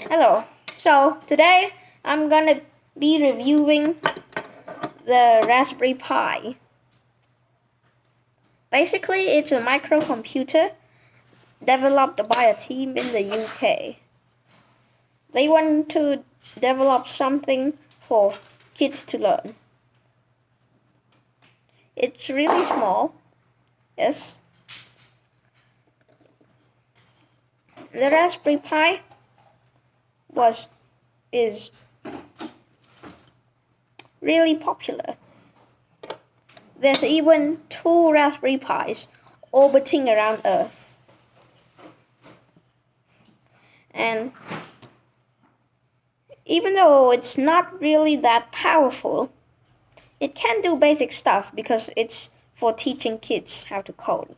Hello. So today I'm gonna be reviewing the Raspberry Pi. Basically, it's a microcomputer developed by a team in the UK. They want to develop something for kids to learn. It's really small. Yes. The Raspberry Pi is really popular. There's even 2 Raspberry Pis orbiting around Earth. And even though it's not really that powerful, it can do basic stuff because it's for teaching kids how to code.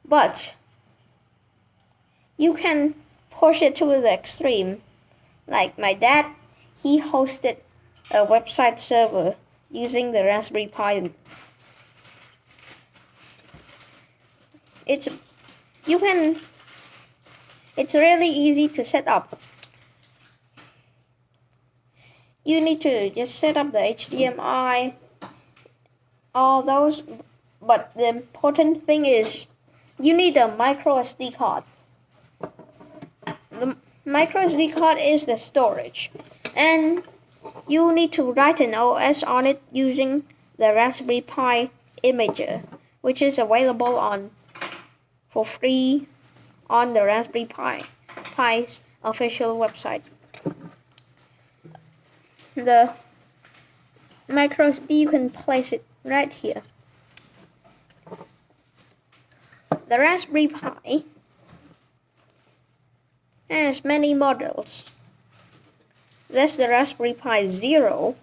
But you can push it to the extreme. Like my dad, he hosted a website server using the Raspberry Pi. It's really easy to set up. You need to just set up the HDMI, all those, but the important thing is you need a micro SD card. The micro SD card is the storage, and you need to write an OS on it using the Raspberry Pi Imager, which is available for free on the Raspberry Pi's official website. The micro SD, you can place it right here. The Raspberry Pi has many models. There's the Raspberry Pi Zero.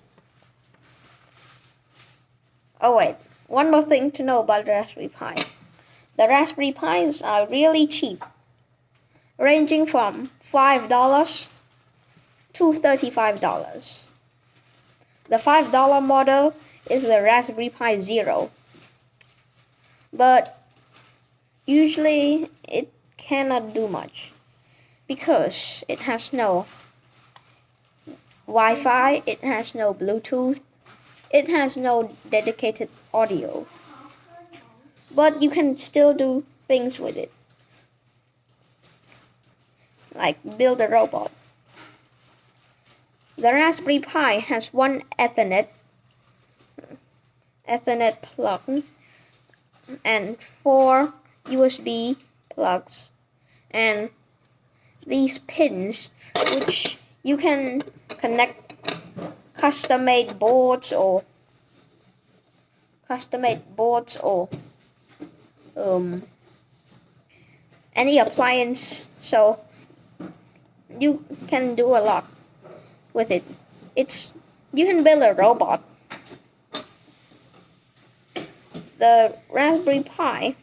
Oh wait, one more thing to know about the Raspberry Pi. The Raspberry Pis are really cheap, ranging from $5 to $35. The $5 model is the Raspberry Pi Zero, but usually it cannot do much because it has no Wi-Fi, it has no Bluetooth, it has no dedicated audio. But you can still do things with it, like build a robot. The Raspberry Pi has one Ethernet plug and 4 USB plugs, and these pins which you can connect custom-made boards or any appliance, so you can do a lot with it. You can build a robot. The Raspberry Pi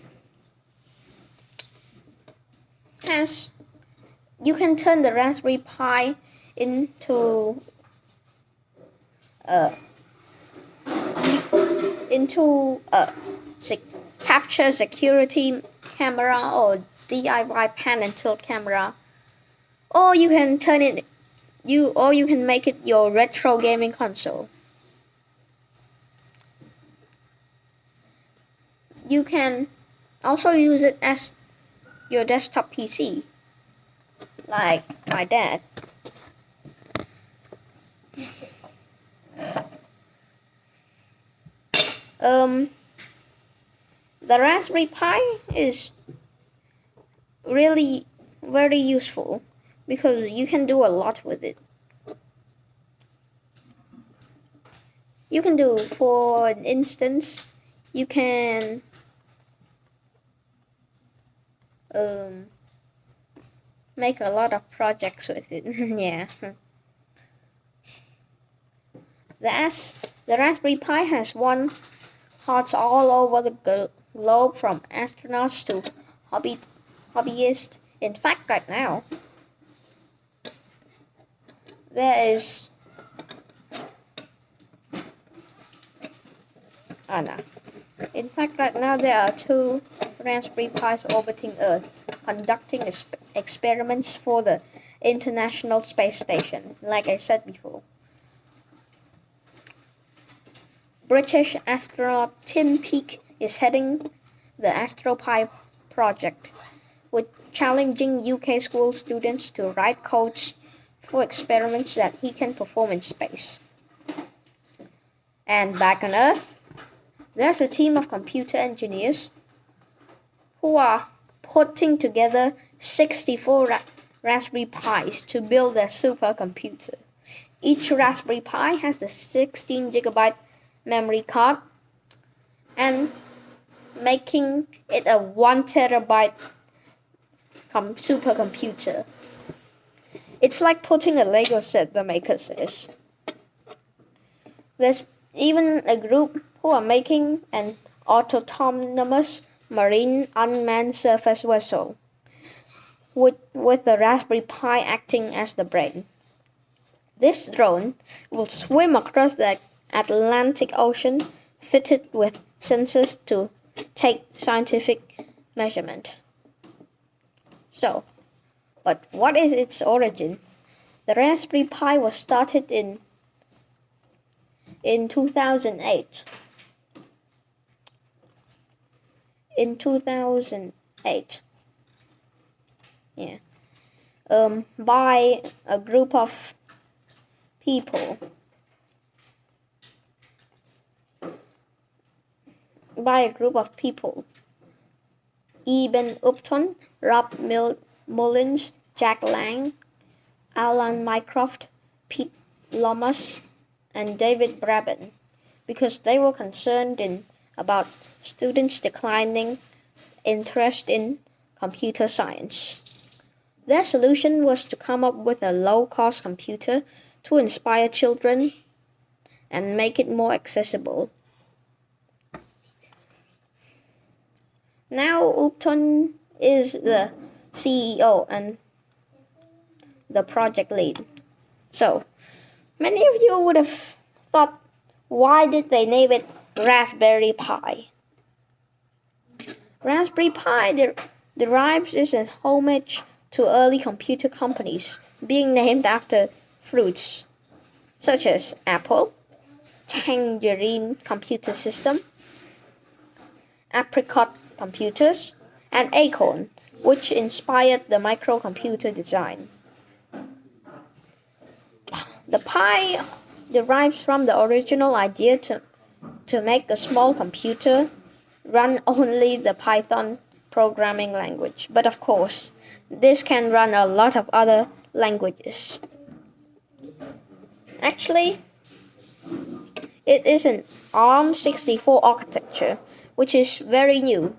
you can turn the Raspberry Pi into a capture security camera or DIY pan and tilt camera, or you can you can make it your retro gaming console. You can also use it as your desktop PC, like my dad. The Raspberry Pi is really very useful because you can do a lot with it. You can do, for instance, you can make a lot of projects with it. Yeah. The Raspberry Pi has won hearts all over the globe, from astronauts to hobbyists. In fact, right now, there is In fact, right now there are 2 Raspberry Pis orbiting Earth. conducting experiments for the International Space Station, like I said before. British astronaut Tim Peake is heading the AstroPi project, with challenging UK school students to write codes for experiments that he can perform in space. And back on Earth, there's a team of computer engineers who are putting together 64 Raspberry Pis to build their supercomputer. Each Raspberry Pi has a 16GB memory card and making it a 1TB supercomputer. It's like putting a Lego set, the maker says. There's even a group who are making an autonomous marine unmanned surface vessel, with the Raspberry Pi acting as the brain. This drone will swim across the Atlantic Ocean, fitted with sensors to take scientific measurement. So, but what is its origin? The Raspberry Pi was started in 2008. In 2008, by a group of people. Eben Upton, Rob Mullins, Jack Lang, Alan Mycroft, Pete Lomas, and David Braben, because they were concerned about students' declining interest in computer science. Their solution was to come up with a low-cost computer to inspire children and make it more accessible. Now Upton is the CEO and the project lead. So, many of you would have thought, why did they name it Raspberry Pi? Raspberry Pi derives as a homage to early computer companies being named after fruits, such as Apple, Tangerine Computer System, Apricot Computers, and Acorn, which inspired the microcomputer design. The Pi derives from the original idea to make a small computer run only the Python programming language. But of course, this can run a lot of other languages. Actually, it is an ARM64 architecture, which is very new,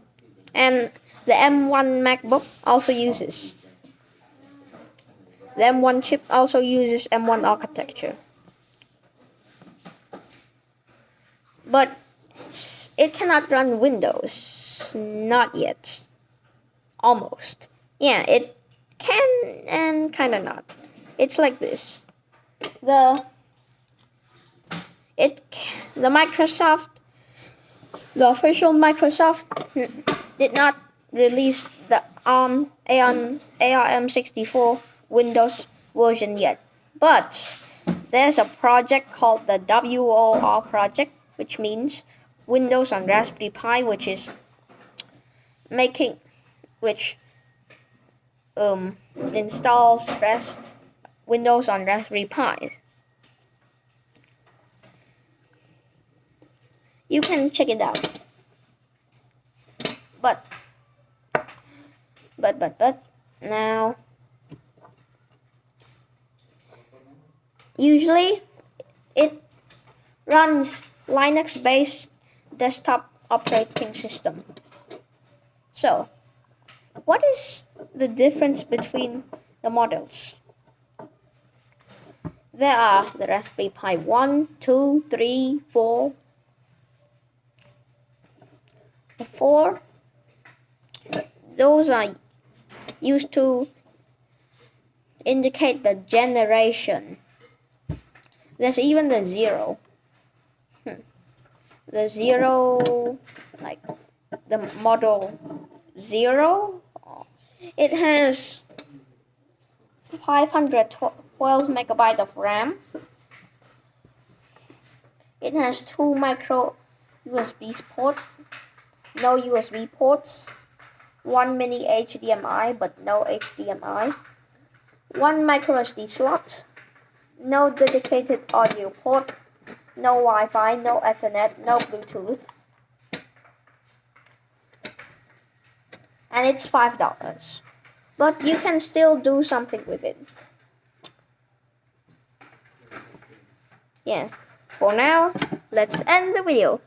and the M1 MacBook also uses. The M1 chip also uses M1 architecture. But it cannot run Windows. Not yet. Almost. Yeah, it can and kinda not. It's like this. The official Microsoft did not release the ARM64 Windows version yet. But there's a project called the WOR project, which means Windows on Raspberry Pi, which installs Windows on Raspberry Pi. You can check it out. But now, usually it runs Linux-based desktop operating system. So, what is the difference between the models? There are the Raspberry Pi 1, 2, 3, 4. The 4, those are used to indicate the generation. There's even the 0. The 0, like the model 0, It has 512 megabytes of RAM. It has 2 micro USB ports, no USB ports, 1 mini HDMI but no HDMI, 1 micro SD slot, no dedicated audio port, no Wi-Fi, no Ethernet, no Bluetooth, and it's $5. But you can still do something with it. Yeah, for now, let's end the video.